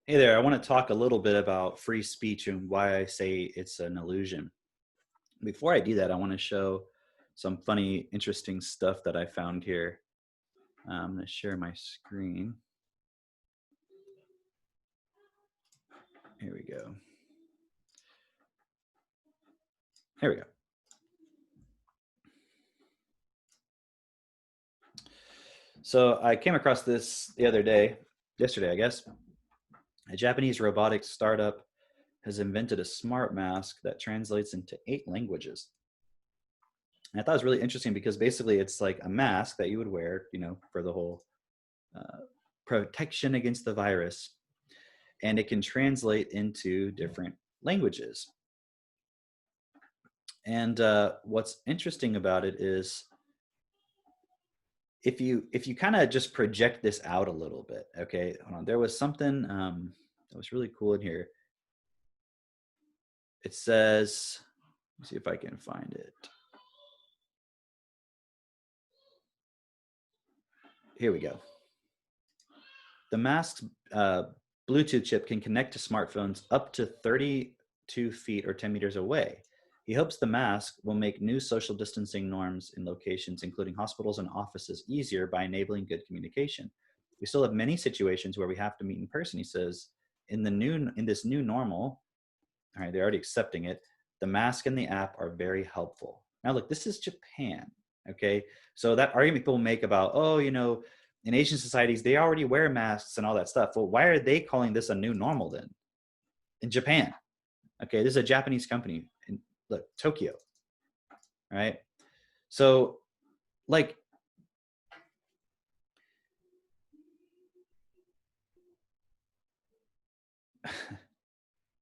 Hey there, I want to talk a little bit about free speech and why I say it's an illusion. Before I do that, I want to show some funny, interesting stuff that I found here. I'm going to share my screen. Here we go. Here we go. So I came across this the other day, yesterday, I guess. A Japanese robotics startup has invented a smart mask that translates into 8 languages. And I thought it was really interesting because basically it's like a mask that you would wear, for the whole protection against the virus. And it can translate into different languages. And what's interesting about it is if you kind of just project this out a little bit, okay, hold on. There was something that was really cool in here. It says, let's see if I can find it. Here we go. The mask's Bluetooth chip can connect to smartphones up to 32 feet or 10 meters away. He hopes the mask will make new social distancing norms in locations, including hospitals and offices, easier by enabling good communication. We still have many situations where we have to meet in person, he says. In this new normal, all right, they're already accepting it. The mask and the app are very helpful. Now, look, this is Japan, okay? So that argument people make about, in Asian societies, they already wear masks and all that stuff. Well, why are they calling this a new normal then? In Japan, okay, this is a Japanese company in, look, Tokyo, right? So, like,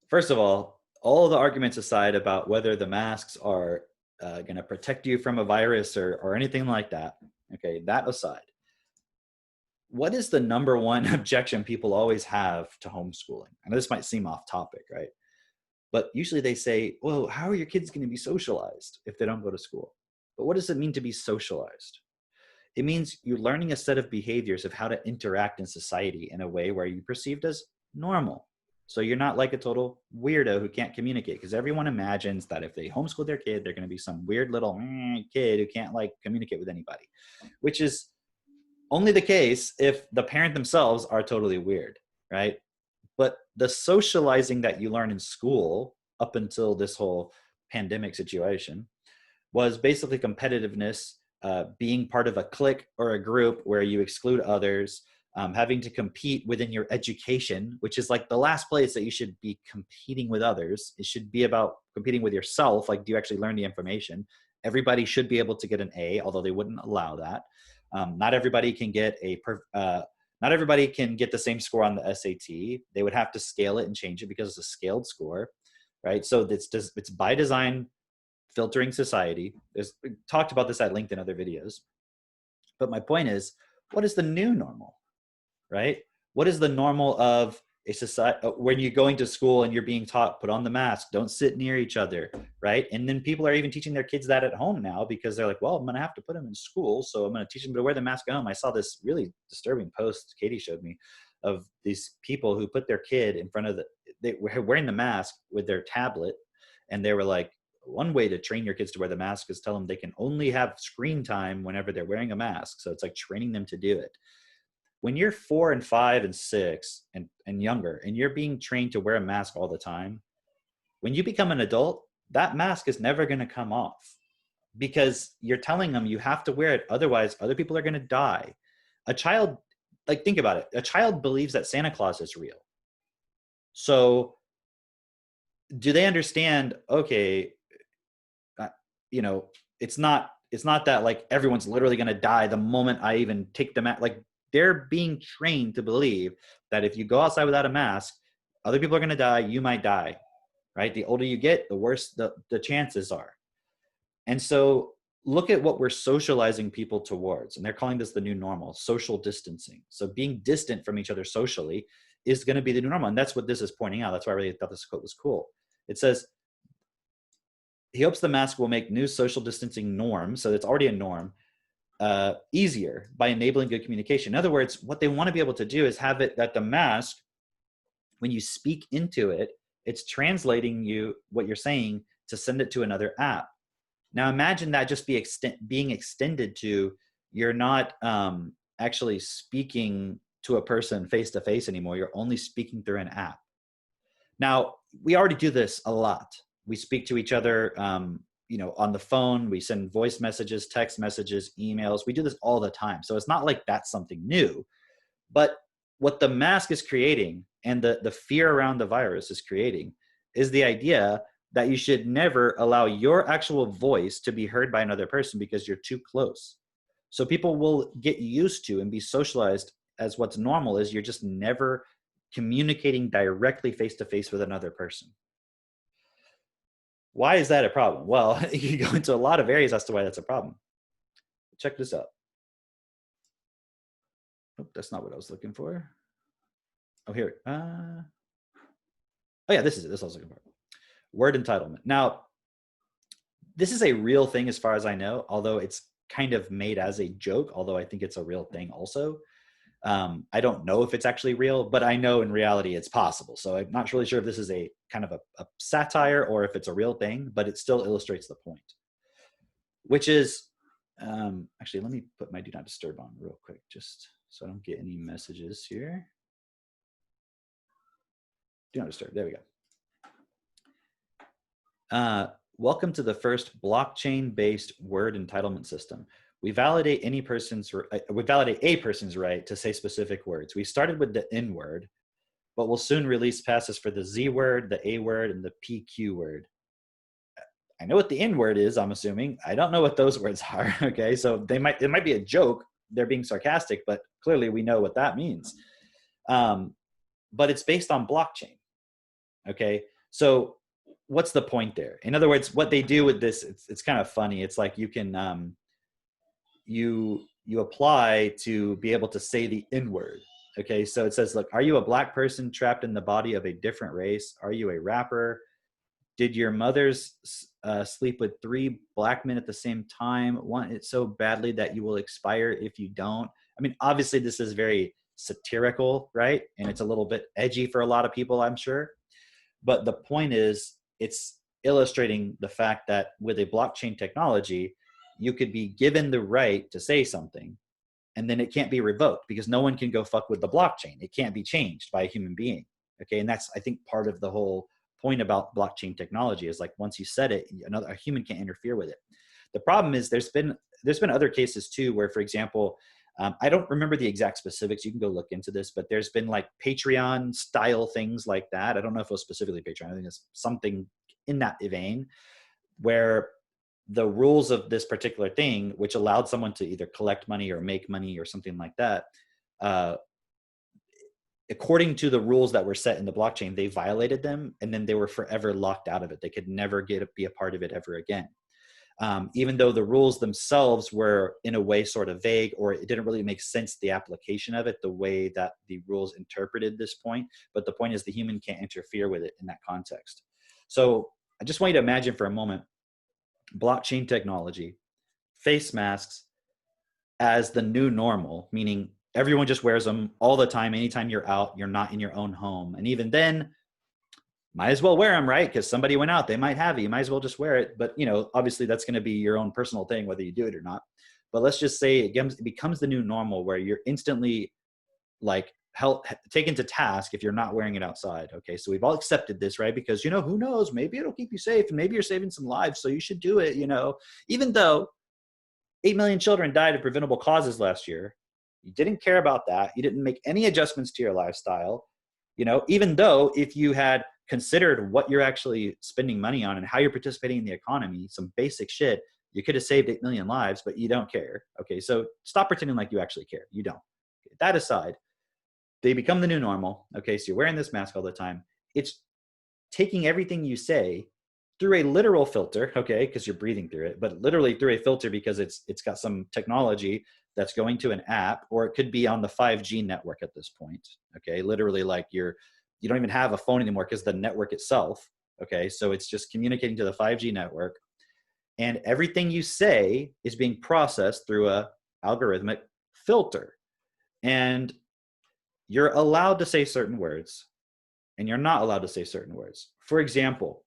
first of all the arguments aside about whether the masks are going to protect you from a virus or anything like that, okay, that aside, what is the number one objection people always have to homeschooling? I know this might seem off topic, right? But usually they say, well, how are your kids going to be socialized if they don't go to school? But what does it mean to be socialized? It means you're learning a set of behaviors of how to interact in society in a way where you're perceived as normal. So you're not like a total weirdo who can't communicate, because everyone imagines that if they homeschool their kid, they're going to be some weird little kid who can't communicate with anybody, which is only the case if the parent themselves are totally weird, right? But the socializing that you learn in school up until this whole pandemic situation was basically competitiveness, being part of a clique or a group where you exclude others, having to compete within your education, which is like the last place that you should be competing with others. It should be about competing with yourself. Like, do you actually learn the information? Everybody should be able to get an A, although they wouldn't allow that. Not everybody can get not everybody can get the same score on the SAT. They would have to scale it and change it because it's a scaled score, right? So it's by design filtering society. We talked about this at length in other videos. But my point is, what is the new normal, right? What is the normal of a society when you're going to school and you're being taught, put on the mask, don't sit near each other, right? And then people are even teaching their kids that at home now because they're like, well, I'm going to have to put them in school, so I'm going to teach them to wear the mask at home. I saw this really disturbing post Katie showed me of these people who put their kid in front of they were wearing the mask with their tablet, and they were like, one way to train your kids to wear the mask is tell them they can only have screen time whenever they're wearing a mask. So it's like training them to do it. When you're 4 and 5 and 6 and younger, and you're being trained to wear a mask all the time, when you become an adult, that mask is never going to come off because you're telling them you have to wear it. Otherwise, other people are going to die. A child, think about it. A child believes that Santa Claus is real. So do they understand, okay, it's not that everyone's literally going to die the moment I even take the mask. They're being trained to believe that if you go outside without a mask, other people are going to die. You might die, right? The older you get, the worse the chances are. And so look at what we're socializing people towards. And they're calling this the new normal, social distancing. So being distant from each other socially is going to be the new normal. And that's what this is pointing out. That's why I really thought this quote was cool. It says, he hopes the mask will make new social distancing norms, so it's already a norm, easier by enabling good communication. In other words, what they want to be able to do is have it that the mask, when you speak into it, it's translating what you're saying to send it to another app. Now imagine that just being extended to, you're not actually speaking to a person face to face anymore. You're only speaking through an app. Now, we already do this a lot. We speak to each other, on the phone. We send voice messages, text messages, emails. We do this all the time. So it's not like that's something new. But what the mask is creating, and the fear around the virus is creating, is the idea that you should never allow your actual voice to be heard by another person because you're too close. So people will get used to and be socialized as what's normal is you're just never communicating directly face to face with another person. Why is that a problem? Well, you go into a lot of areas as to why that's a problem. Check this out. Oh, that's not what I was looking for. Oh, here. Oh yeah, this is it. This I was looking for. Word entitlement. Now, this is a real thing as far as I know, although it's kind of made as a joke, although I think it's a real thing also. I don't know if it's actually real, but I know in reality it's possible. So I'm not really sure if this is a kind of a satire or if it's a real thing, but it still illustrates the point, which is, actually, let me put my do not disturb on real quick, just so I don't get any messages here. Do not disturb, there we go. Welcome to the first blockchain-based word entitlement system. We validate a person's right to say specific words. We started with the N word, but we'll soon release passes for the Z word, the A word, and the PQ word. I know what the N word is, I'm assuming. I don't know what those words are, okay? So it might be a joke. They're being sarcastic, but clearly we know what that means. But it's based on blockchain, okay? So what's the point there? In other words, what they do with this, it's kind of funny. It's like you can, you apply to be able to say the N word. Okay, so it says, look, are you a black person trapped in the body of a different race? Are you a rapper? Did your mothers sleep with 3 black men at the same time? Want it so badly that you will expire if you don't? I mean, obviously this is very satirical, right? And it's a little bit edgy for a lot of people, I'm sure. But the point is, it's illustrating the fact that with a blockchain technology, you could be given the right to say something, and then it can't be revoked because no one can go fuck with the blockchain. It can't be changed by a human being. Okay, and that's, I think, part of the whole point about blockchain technology is like once you set it, a human can't interfere with it. The problem is there's been other cases too where, for example, I don't remember the exact specifics. You can go look into this, but there's been like Patreon style things like that. I don't know if it was specifically Patreon. I think it's something in that vein where the rules of this particular thing, which allowed someone to either collect money or make money or something like that, according to the rules that were set in the blockchain, they violated them, and then they were forever locked out of it. They could never be a part of it ever again. Even though the rules themselves were in a way sort of vague, or it didn't really make sense, the application of it, the way that the rules interpreted this point. But the point is the human can't interfere with it in that context. So I just want you to imagine for a moment, blockchain technology, face masks as the new normal, meaning everyone just wears them all the time. Anytime you're out, you're not in your own home. And even then, might as well wear them, right? Because somebody went out, they might have it. You might as well just wear it. But, obviously that's going to be your own personal thing, whether you do it or not. But let's just say it becomes the new normal where you're instantly like taken to task if you're not wearing it outside. Okay, so we've all accepted this, right? Because, who knows? Maybe it'll keep you safe, and maybe you're saving some lives, so you should do it, even though 8 million children died of preventable causes last year. You didn't care about that. You didn't make any adjustments to your lifestyle. Even though if you had considered what you're actually spending money on and how you're participating in the economy, some basic shit, you could have saved 8 million lives, but you don't care. Okay, so stop pretending like you actually care. You don't. Okay, that aside, they become the new normal. Okay, so you're wearing this mask all the time. It's taking everything you say through a literal filter, okay, because you're breathing through it, but literally through a filter because it's got some technology that's going to an app, or it could be on the 5G network at this point. Okay, literally like you don't even have a phone anymore because the network itself, okay, so it's just communicating to the 5G network, and everything you say is being processed through a algorithmic filter, and you're allowed to say certain words, and you're not allowed to say certain words. For example,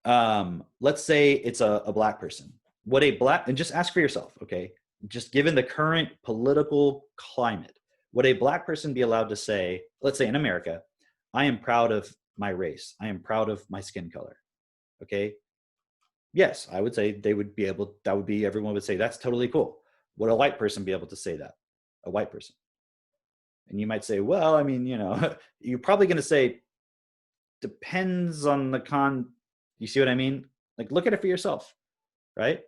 let's say it's a black person. Would a black, and just ask for yourself, okay, just given the current political climate, would a black person be allowed to say, let's say in America, I am proud of my race, I am proud of my skin color? Okay, yes, I would say they would be able, that would be, everyone would say that's totally cool. Would a white person be able to say that? A white person? And you might say, well, I mean, you're probably going to say, depends on the you see what I mean? Like, look at it for yourself, right?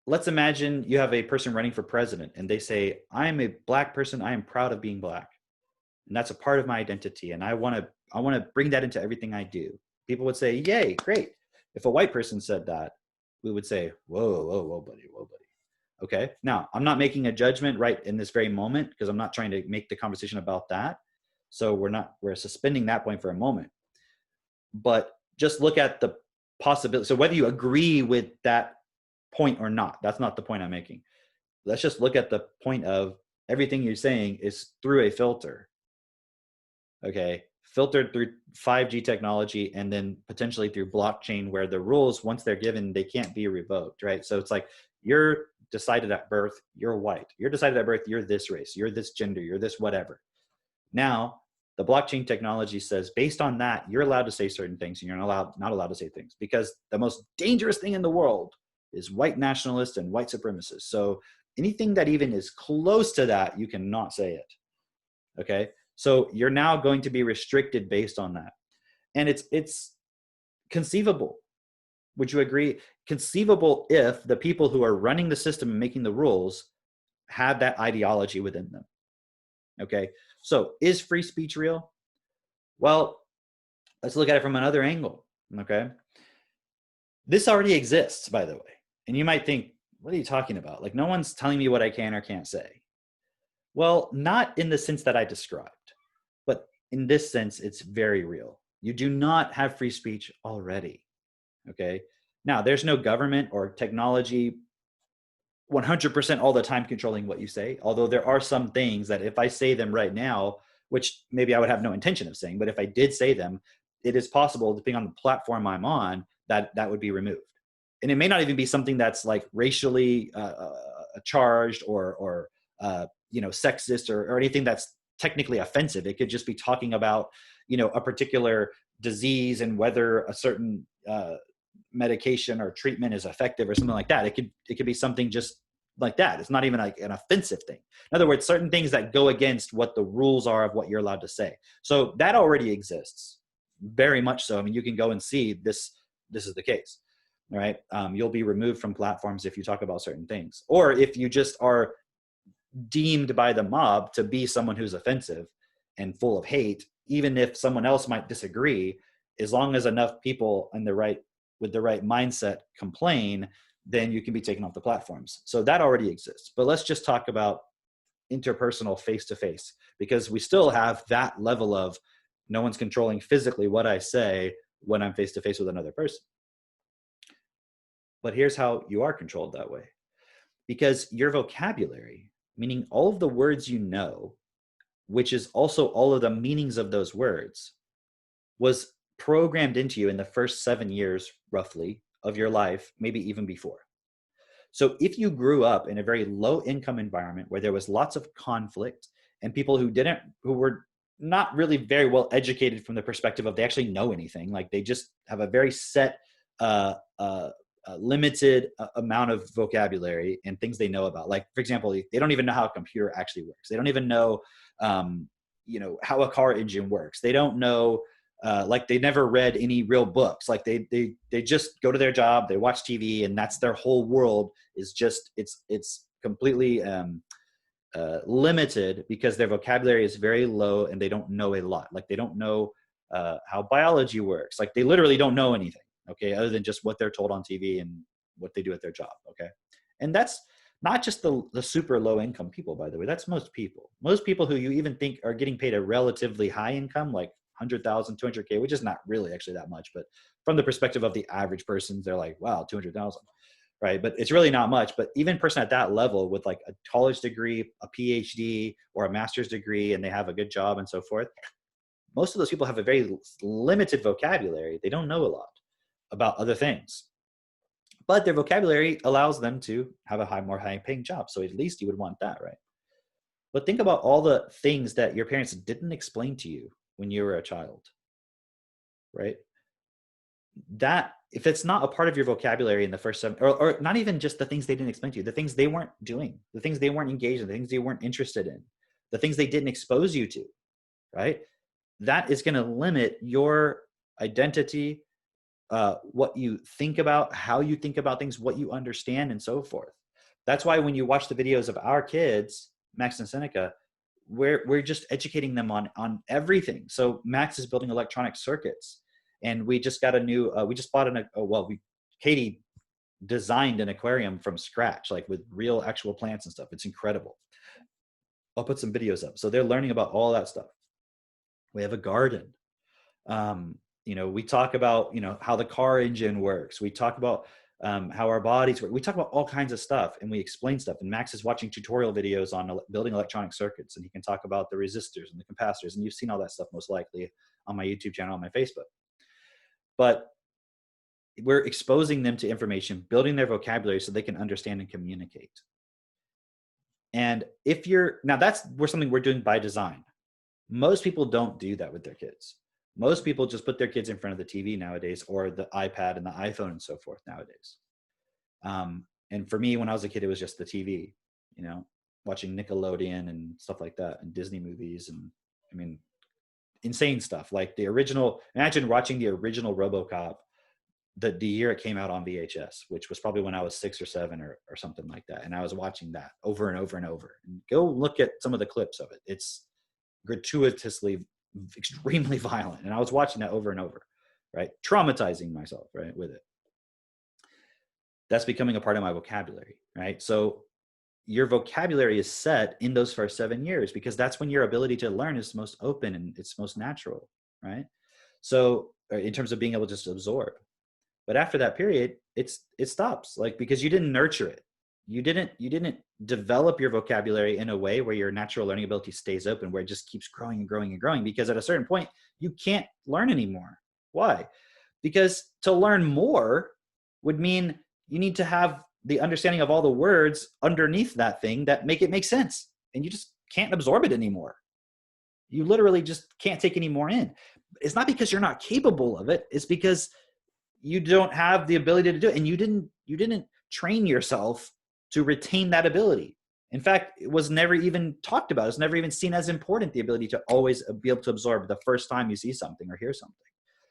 Let's imagine you have a person running for president and they say, I'm a black person, I am proud of being black. And that's a part of my identity. And I want to bring that into everything I do. People would say, yay, great. If a white person said that, we would say, whoa, buddy. Okay. Now, I'm not making a judgment right in this very moment because I'm not trying to make the conversation about that. So we're suspending that point for a moment. But just look at the possibility. So whether you agree with that point or not, that's not the point I'm making. Let's just look at the point of everything you're saying is through a filter. Okay. Filtered through 5G technology and then potentially through blockchain, where the rules, once they're given, they can't be revoked, right? So it's like, you're decided at birth, you're white. You're decided at birth, you're this race, you're this gender, you're this whatever. Now, the blockchain technology says, based on that, you're allowed to say certain things and you're not allowed to say things, because the most dangerous thing in the world is white nationalists and white supremacists. So anything that even is close to that, you cannot say it. Okay. So you're now going to be restricted based on that. And it's conceivable. Would you agree? Conceivable if the people who are running the system and making the rules have that ideology within them. Okay. So is free speech real? Well, let's look at it from another angle. Okay. This already exists, by the way. And you might think, what are you talking about? Like, no one's telling me what I can or can't say. Well, not in the sense that I described, but in this sense, it's very real. You do not have free speech already. Okay. Now, there's no government or technology 100% all the time controlling what you say. Although there are some things that if I say them right now, which maybe I would have no intention of saying, but if I did say them, it is possible, depending on the platform I'm on, that would be removed. And it may not even be something that's like racially charged or sexist or anything that's technically offensive. It could just be talking about, a particular disease and whether a certain medication or treatment is effective or something like that. It could be something just like that. It's not even like an offensive thing. In other words, certain things that go against what the rules are of what you're allowed to say. So that already exists, very much so. I mean, you can go and see this is the case. All right. You'll be removed from platforms if you talk about certain things, or if you just are deemed by the mob to be someone who's offensive and full of hate, even if someone else might disagree, as long as enough people with the right mindset complain, then you can be taken off the platforms. So that already exists. But let's just talk about interpersonal face-to-face, because we still have that level of no one's controlling physically what I say when I'm face-to-face with another person. But here's how you are controlled that way. Because your vocabulary, meaning all of the words you know, which is also all of the meanings of those words, was programmed into you in the first 7 years, roughly, of your life, maybe even before. So if you grew up in a very low income environment where there was lots of conflict and people who were not really very well educated from the perspective of they actually know anything, like they just have a very set, limited amount of vocabulary and things they know about. Like, for example, they don't even know how a computer actually works. They don't even know, how a car engine works. They don't know, like they never read any real books. Like they just go to their job, they watch TV, and that's their whole world. Is just it's completely limited because their vocabulary is very low and they don't know a lot. Like they don't know how biology works. Like they literally don't know anything. Okay, other than just what they're told on TV and what they do at their job. Okay, and that's not just the super low income people, by the way. That's most people. Most people who you even think are getting paid a relatively high income, like 100,000, 200K, which is not really actually that much, but from the perspective of the average person, they're like, wow, 200,000. right? But it's really not much. But even a person at that level with like a college degree, a PhD, or a master's degree, and they have a good job and so forth, most of those people have a very limited vocabulary. They don't know a lot about other things, but their vocabulary allows them to have a more high paying job. So at least you would want that, right? But think about all the things that your parents didn't explain to you when you were a child, right? That, if it's not a part of your vocabulary in the first 7, or not even just the things they didn't explain to you, the things they weren't doing, the things they weren't engaged in, the things they weren't interested in, the things they didn't expose you to, right? That is going to limit your identity, what you think about, how you think about things, what you understand, and so forth. That's why when you watch the videos of our kids, Max and Seneca, we're just educating them on everything. So Max is building electronic circuits, and we just got a new, we just bought Katie designed an aquarium from scratch, like with real actual plants and stuff. It's incredible. I'll put some videos up. So they're learning about all that stuff. We have a garden. We talk about, how the car engine works. We talk about how our bodies work. We talk about all kinds of stuff, and we explain stuff. And Max is watching tutorial videos on building electronic circuits, and he can talk about the resistors and the capacitors. And you've seen all that stuff most likely on my YouTube channel, on my Facebook. But we're exposing them to information, building their vocabulary so they can understand and communicate. And that's something we're doing by design. Most people don't do that with their kids. Most people just put their kids in front of the TV nowadays, or the iPad and the iPhone and so forth nowadays. And for me, when I was a kid, it was just the TV, watching Nickelodeon and stuff like that, and Disney movies, and insane stuff. Like imagine watching the original Robocop, the year it came out on VHS, which was probably when I was 6 or 7 or something like that. And I was watching that over and over and over. And go look at some of the clips of it. It's gratuitously extremely violent, and I was watching that over and over, right? Traumatizing myself, right, with it. That's becoming a part of my vocabulary, right? So your vocabulary is set in those first 7 years, because that's when your ability to learn is most open and it's most natural, right? So in terms of being able to just absorb. But after that period, it stops, like, because you didn't nurture it. You didn't develop your vocabulary in a way where your natural learning ability stays open, where it just keeps growing and growing and growing, because at a certain point you can't learn anymore. Why? Because to learn more would mean you need to have the understanding of all the words underneath that thing that make it make sense, and you just can't absorb it anymore. You literally just can't take any more in. It's not because you're not capable of it. It's because you don't have the ability to do it, and you didn't train yourself to retain that ability. In fact, it was never even talked about. It's never even seen as important, the ability to always be able to absorb the first time you see something or hear something.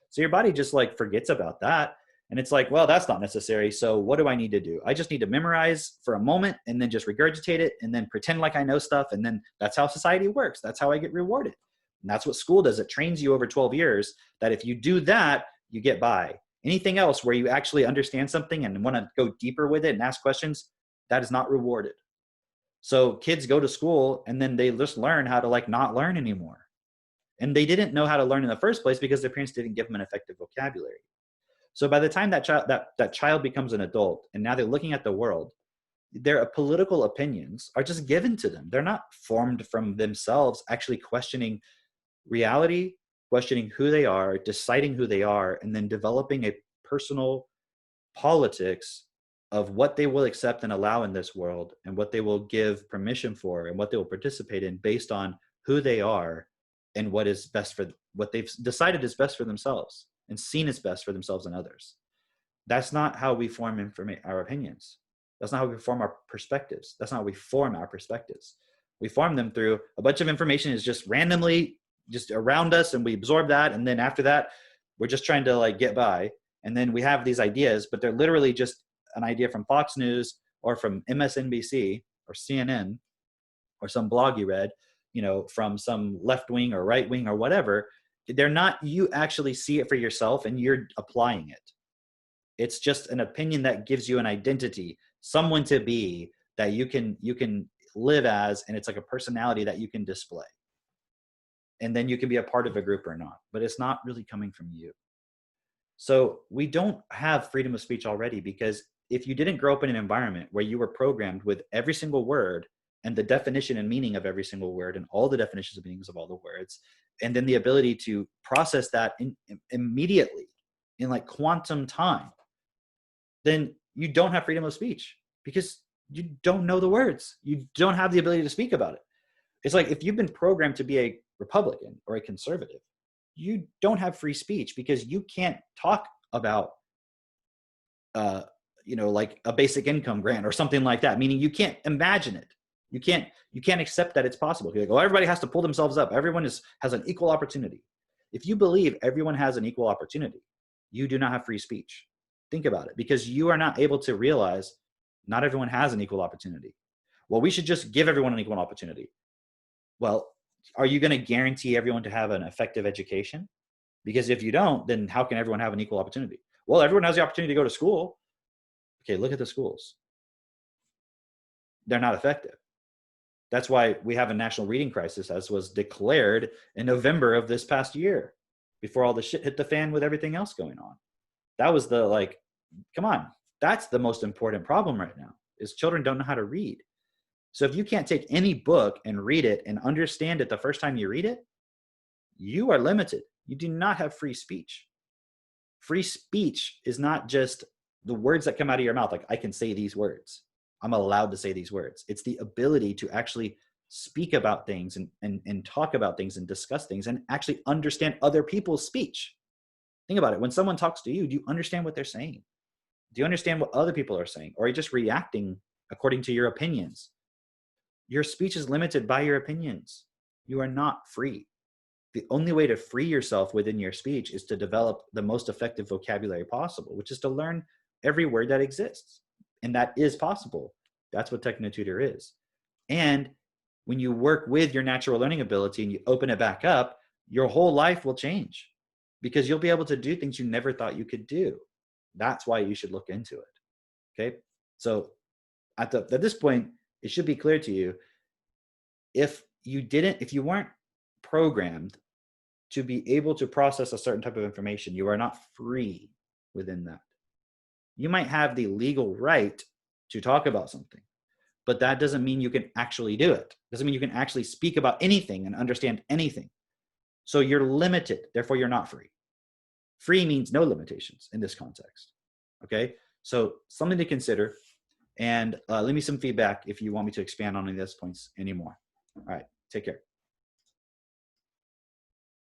So your body just like forgets about that. And it's like, well, that's not necessary. So what do I need to do? I just need to memorize for a moment and then just regurgitate it and then pretend like I know stuff. And then that's how society works. That's how I get rewarded. And that's what school does. It trains you over 12 years that if you do that, you get by. Anything else where you actually understand something and want to go deeper with it and ask questions, that is not rewarded. So kids go to school and then they just learn how to like not learn anymore. And they didn't know how to learn in the first place because their parents didn't give them an effective vocabulary. So by the time that child becomes an adult and now they're looking at the world, their political opinions are just given to them. They're not formed from themselves, actually questioning reality, questioning who they are, deciding who they are, and then developing a personal politics of what they will accept and allow in this world, and what they will give permission for, and what they will participate in based on who they are and what is best for what they've decided is best for themselves and seen as best for themselves and others. That's not how we form our opinions. That's not how we form our perspectives. That's not how we form our perspectives. We form them through a bunch of information is just randomly just around us, and we absorb that. And then after that, we're just trying to like get by. And then we have these ideas, but they're literally just an idea from Fox News or from MSNBC or CNN or some blog you read, from some left wing or right wing or whatever. They're not, you actually see it for yourself and you're applying it. It's just an opinion that gives you an identity, someone to be that you can live as, and it's like a personality that you can display. And then you can be a part of a group or not, but it's not really coming from you. So we don't have freedom of speech already because if you didn't grow up in an environment where you were programmed with every single word and the definition and meaning of every single word and all the definitions and meanings of all the words, and then the ability to process that immediately in like quantum time, then you don't have freedom of speech because you don't know the words. You don't have the ability to speak about it. It's like if you've been programmed to be a Republican or a conservative, you don't have free speech because you can't talk about like a basic income grant or something like that, meaning you can't imagine it. You can't accept that it's possible. You're like, oh, everybody has to pull themselves up. Everyone has an equal opportunity. If you believe everyone has an equal opportunity, you do not have free speech. Think about it, because you are not able to realize not everyone has an equal opportunity. Well, we should just give everyone an equal opportunity. Well, are you going to guarantee everyone to have an effective education? Because if you don't, then how can everyone have an equal opportunity? Well, everyone has the opportunity to go to school. Okay, look at the schools. They're not effective. That's why we have a national reading crisis, as was declared in November of this past year, before all the shit hit the fan with everything else going on. That was come on, that's the most important problem right now, is children don't know how to read. So if you can't take any book and read it and understand it the first time you read it, you are limited. You do not have free speech. Free speech is not just the words that come out of your mouth. Like, I can say these words. I'm allowed to say these words. It's the ability to actually speak about things and talk about things and discuss things and actually understand other people's speech. Think about it. When someone talks to you, do you understand what they're saying? Do you understand what other people are saying? Or are you just reacting according to your opinions? Your speech is limited by your opinions. You are not free. The only way to free yourself within your speech is to develop the most effective vocabulary possible, which is to learn every word that exists. And that is possible. That's what TechnoTutor is. And when you work with your natural learning ability and you open it back up, your whole life will change because you'll be able to do things you never thought you could do. That's why you should look into it. Okay. So at this point, it should be clear to you, if you weren't programmed to be able to process a certain type of information, you are not free within that. You might have the legal right to talk about something, but that doesn't mean you can actually do it. Doesn't mean you can actually speak about anything and understand anything. So you're limited, therefore you're not free. Free means no limitations in this context. Okay, so something to consider, and leave me some feedback if you want me to expand on any of those points anymore. All right, take care.